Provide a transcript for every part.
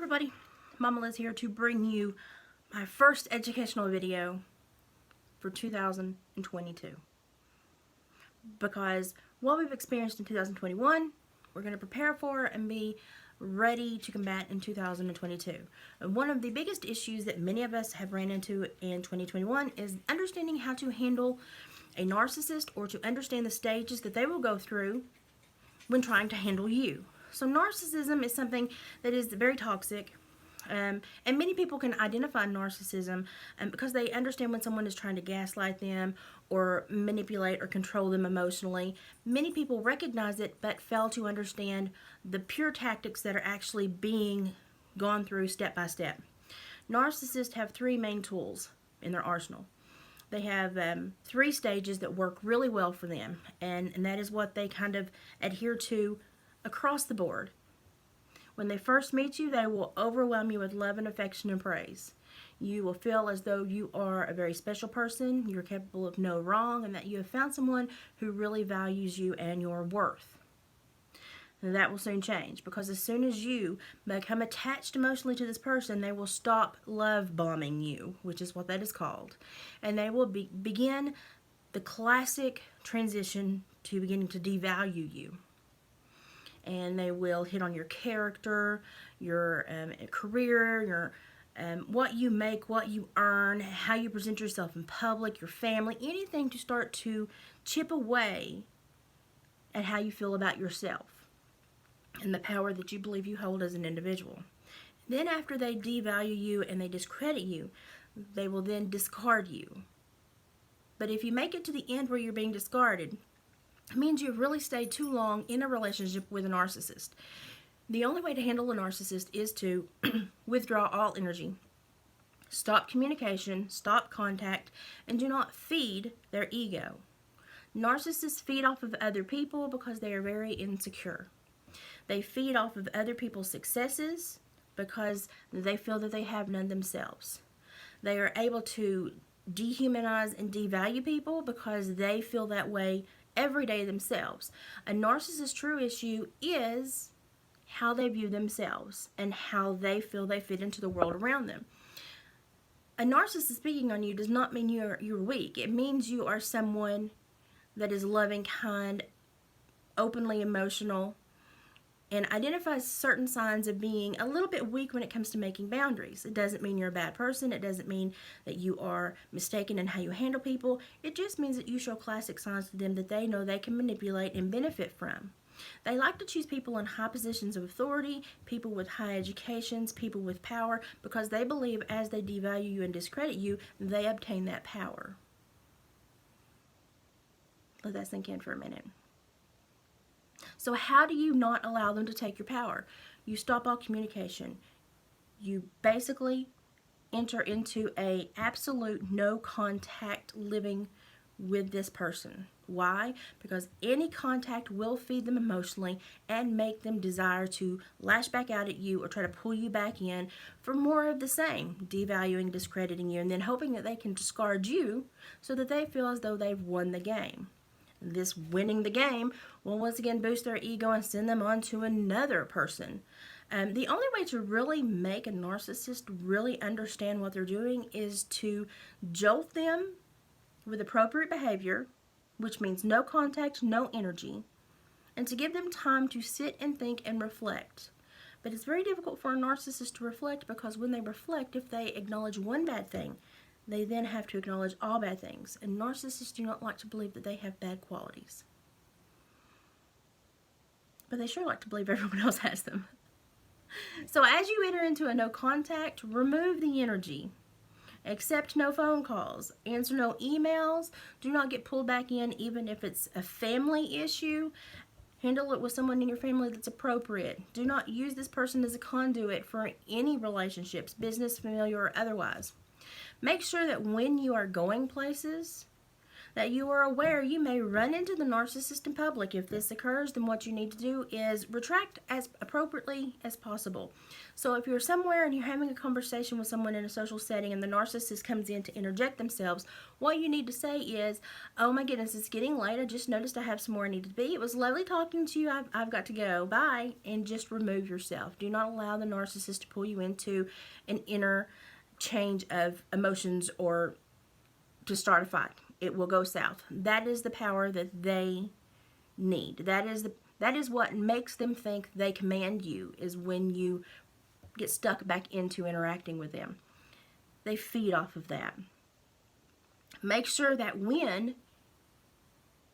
everybody, MommaLiz here to bring you my first educational video for 2022. Because what we've experienced in 2021, we're going to prepare for and be ready to combat in 2022. And one of the biggest issues that many of us have ran into in 2021 is understanding how to handle a narcissist, or to understand the stages that they will go through when trying to handle you. So narcissism is something that is very toxic, and many people can identify narcissism because they understand when someone is trying to gaslight them or manipulate or control them emotionally. Many people recognize it but fail to understand the pure tactics that are actually being gone through step by step. Narcissists have three main tools in their arsenal. They have 3 stages that work really well for them, and that is what they kind of adhere to across the board. When they first meet you, they will overwhelm you with love and affection and praise. You will feel as though you are a very special person, you're capable of no wrong, and that you have found someone who really values you and your worth. And that will soon change, because as soon as you become attached emotionally to this person, they will stop love bombing you, which is what that is called. And they will begin the classic transition to beginning to devalue you. And they will hit on your character, your career, your what you make, what you earn, how you present yourself in public, your family, anything to start to chip away at how you feel about yourself and the power that you believe you hold as an individual. Then after they devalue you and they discredit you, they will then discard you. But if you make it to the end where you're being discarded, it means you've really stayed too long in a relationship with a narcissist. The only way to handle a narcissist is to withdraw all energy, stop communication, stop contact, and do not feed their ego. Narcissists feed off of other people because they are very insecure. They feed off of other people's successes because they feel that they have none themselves. They are able to dehumanize and devalue people because they feel that way every day themselves. A narcissist's true issue is how they view themselves and how they feel they fit into the world around them. A narcissist speaking on you does not mean you're weak. It means you are someone that is loving, kind, openly emotional, and identifies certain signs of being a little bit weak when it comes to making boundaries. It doesn't mean you're a bad person. It doesn't mean that you are mistaken in how you handle people. It just means that you show classic signs to them that they know they can manipulate and benefit from. They like to choose people in high positions of authority, people with high educations, people with power, because they believe as they devalue you and discredit you, they obtain that power. Let that sink in for a minute. So how do you not allow them to take your power? You stop all communication. You basically enter into a absolute no contact living with this person. Why? Because any contact will feed them emotionally and make them desire to lash back out at you or try to pull you back in for more of the same, devaluing, discrediting you, and then hoping that they can discard you so that they feel as though they've won the game. This winning the game will once again boost their ego and send them on to another person. The only way to really make a narcissist really understand what they're doing is to jolt them with appropriate behavior, which means no contact, no energy, and to give them time to sit and think and reflect. But it's very difficult for a narcissist to reflect, because when they reflect, if they acknowledge one bad thing, they then have to acknowledge all bad things. And narcissists do not like to believe that they have bad qualities. But they sure like to believe everyone else has them. So as you enter into a no contact, remove the energy. Accept no phone calls. Answer no emails. Do not get pulled back in even if it's a family issue. Handle it with someone in your family that's appropriate. Do not use this person as a conduit for any relationships, business, familiar, or otherwise. Make sure that when you are going places, that you are aware you may run into the narcissist in public. If this occurs, then what you need to do is retract as appropriately as possible. So if you're somewhere and you're having a conversation with someone in a social setting and the narcissist comes in to interject themselves, what you need to say is, oh my goodness, it's getting late. I just noticed I have somewhere I need to be. It was lovely talking to you. I've got to go. Bye. And just remove yourself. Do not allow the narcissist to pull you into an inner change of emotions or to start a fight. It will go south. That is the power that they need. That is what makes them think they command you, is when you get stuck back into interacting with them. They feed off of that. Make sure that when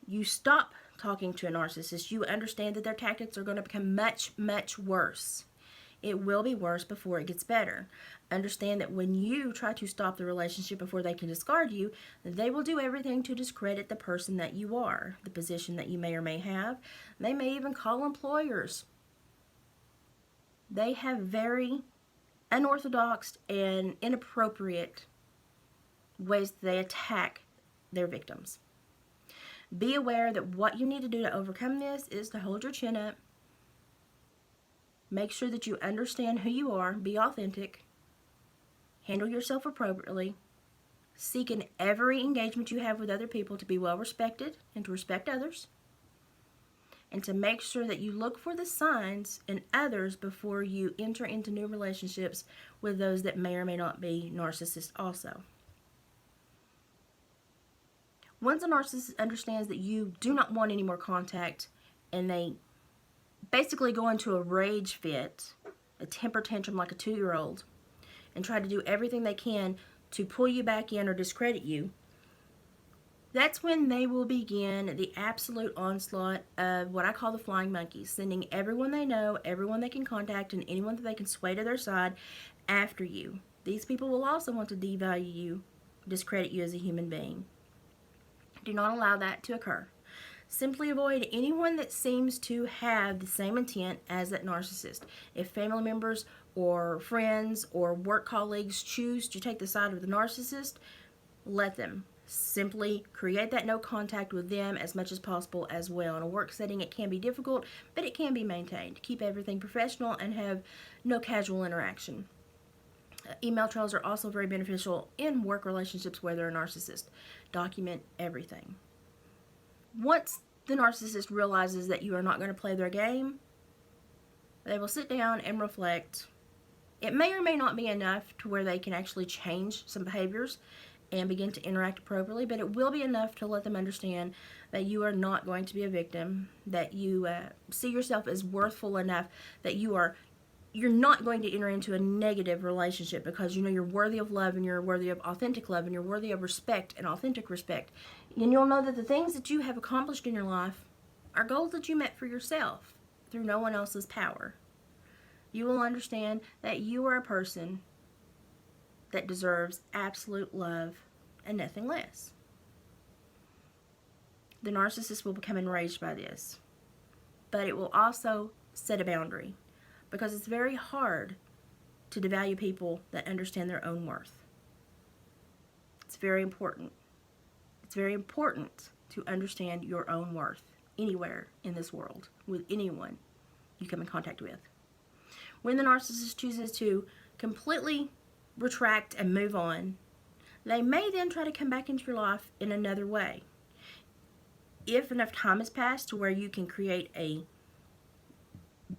you stop talking to a narcissist, you understand that their tactics are going to become much, much worse. It will be worse before it gets better. Understand that when you try to stop the relationship before they can discard you, they will do everything to discredit the person that you are, the position that you may or may have. They may even call employers. They have very unorthodox and inappropriate ways they attack their victims. Be aware that what you need to do to overcome this is to hold your chin up. Make sure that you understand who you are. Be authentic. Handle yourself appropriately. Seek in every engagement you have with other people to be well respected and to respect others. And to make sure that you look for the signs in others before you enter into new relationships with those that may or may not be narcissists also. Once a narcissist understands that you do not want any more contact and they basically go into a rage fit, a temper tantrum like a 2-year-old, and try to do everything they can to pull you back in or discredit you, that's when they will begin the absolute onslaught of what I call the flying monkeys, sending everyone they know, everyone they can contact, and anyone that they can sway to their side after you. These people will also want to devalue you, discredit you as a human being. Do not allow that to occur. Simply avoid anyone that seems to have the same intent as that narcissist. If family members or friends or work colleagues choose to take the side of the narcissist, let them. Simply create that no contact with them as much as possible as well. In a work setting, it can be difficult, but it can be maintained. Keep everything professional and have no casual interaction. Email trails are also very beneficial in work relationships where they're a narcissist. Document everything. Once the narcissist realizes that you are not going to play their game, they will sit down and reflect. It may or may not be enough to where they can actually change some behaviors and begin to interact appropriately, but it will be enough to let them understand that you are not going to be a victim, that you see yourself as worthful enough, that you're not going to enter into a negative relationship because you know you're worthy of love and you're worthy of authentic love and you're worthy of respect and authentic respect. And you'll know that the things that you have accomplished in your life are goals that you met for yourself through no one else's power. You will understand that you are a person that deserves absolute love and nothing less. The narcissist will become enraged by this, but it will also set a boundary because it's very hard to devalue people that understand their own worth. It's very important. It's very important to understand your own worth anywhere in this world with anyone you come in contact with. When the narcissist chooses to completely retract and move on, they may then try to come back into your life in another way. If enough time has passed to where you can create a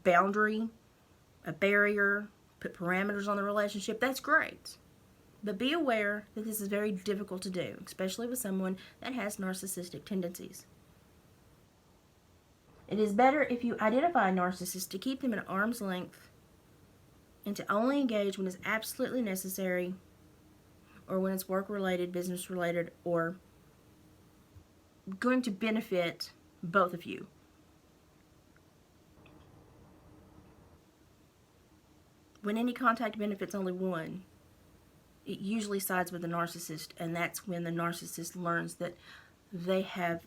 boundary, a barrier, put parameters on the relationship, that's great. But be aware that this is very difficult to do, especially with someone that has narcissistic tendencies. It is better if you identify a narcissist to keep them at arm's length and to only engage when it's absolutely necessary or when it's work-related, business-related, or going to benefit both of you. When any contact benefits only one, it usually sides with the narcissist, and that's when the narcissist learns that they have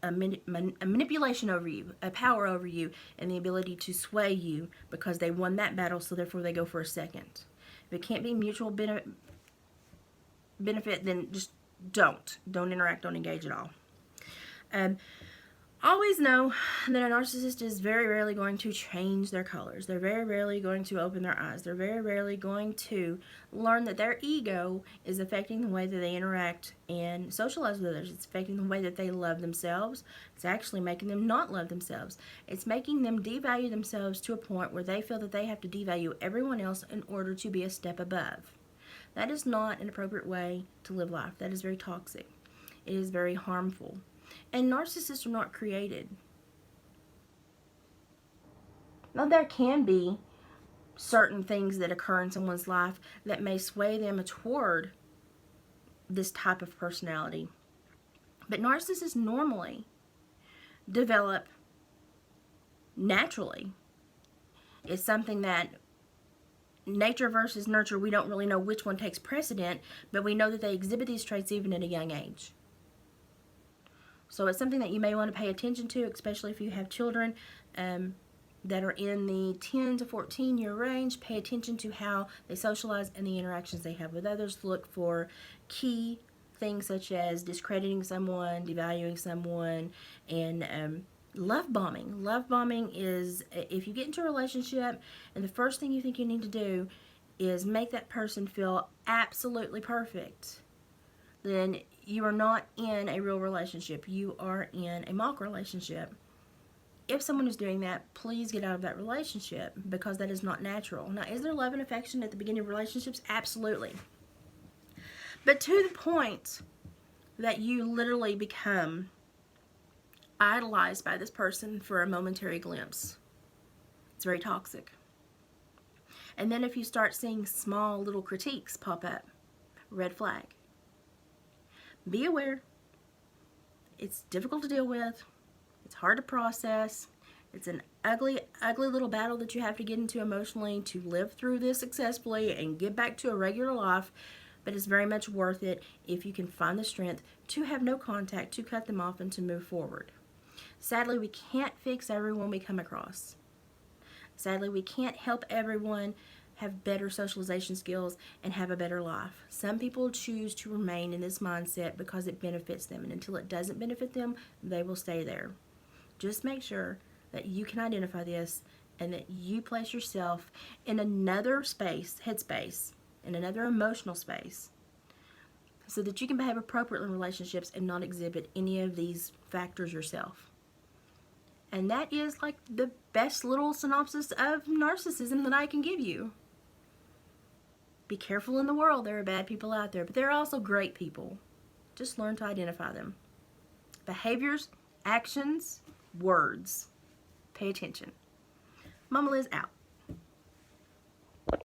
a manipulation over you, a power over you, and the ability to sway you because they won that battle, so therefore they go for a second. If it can't be mutual benefit, then just don't interact, don't engage at all. Always know that a narcissist is very rarely going to change their colors. They're very rarely going to open their eyes. They're very rarely going to learn that their ego is affecting the way that they interact and socialize with others. It's affecting the way that they love themselves. It's actually making them not love themselves. It's making them devalue themselves to a point where they feel that they have to devalue everyone else in order to be a step above. That is not an appropriate way to live life. That is very toxic. It is very harmful. And narcissists are not created. Now, there can be certain things that occur in someone's life that may sway them toward this type of personality. But narcissists normally develop naturally. It's something that nature versus nurture, we don't really know which one takes precedent, but we know that they exhibit these traits even at a young age. So it's something that you may want to pay attention to, especially if you have children that are in the 10 to 14 year range. Pay attention to how they socialize and the interactions they have with others. Look for key things such as discrediting someone, devaluing someone, and love bombing. Love bombing is if you get into a relationship and the first thing you think you need to do is make that person feel absolutely perfect, then you are not in a real relationship. You are in a mock relationship. If someone is doing that, please get out of that relationship, because that is not natural. Now, is there love and affection at the beginning of relationships? Absolutely. But to the point that you literally become idolized by this person for a momentary glimpse, it's very toxic. And then if you start seeing small little critiques pop up, red flag. Be aware. It's difficult to deal with. It's hard to process. It's an ugly, ugly little battle that you have to get into emotionally to live through this successfully and get back to a regular life. But it's very much worth it if you can find the strength to have no contact, to cut them off, and to move forward. Sadly, we can't fix everyone we come across. Sadly, we can't help everyone have better socialization skills and have a better life. Some people choose to remain in this mindset because it benefits them, and until it doesn't benefit them, they will stay there. Just make sure that you can identify this and that you place yourself in another space, headspace, in another emotional space, so that you can behave appropriately in relationships and not exhibit any of these factors yourself. And that is like the best little synopsis of narcissism that I can give you. Be careful in the world. There are bad people out there, but there are also great people. Just learn to identify them. Behaviors, actions, words. Pay attention. MommaLiz out.